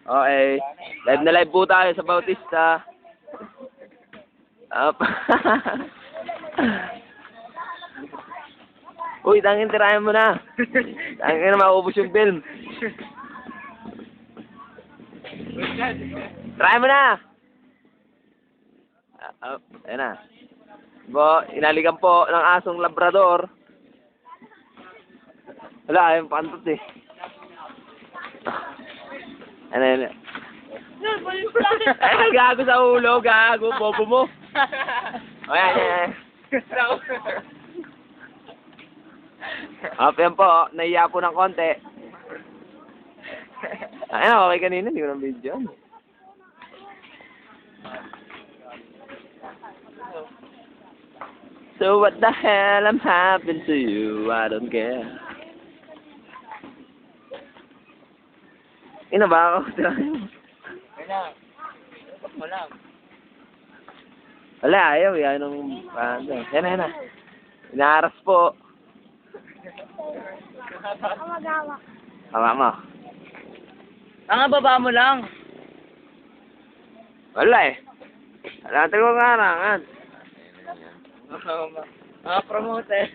Okay. Live na live po tayo sa Bautista. Up. Uy, tangin, tirayan mo na. Tangin na, maubos yung film. Tirayan mo na. Ayan na. Inalikan po ng asong labrador. Wala, ayun, pantot eh. Ano. Ay, gago sa ulo, gago, bobo mo. O, yan. Yan po, naiya po ng konti. Ayun, okay kanina, hindi ko ng video. So what the hell am happened to you? I don't care. Ina ba ako? Wala, ayaw. Yan ang... Yan na. Inaaras po. Hawa mo. Ang baba mo lang. Wala eh. Wala, tayo ko karangan. Mga promoter.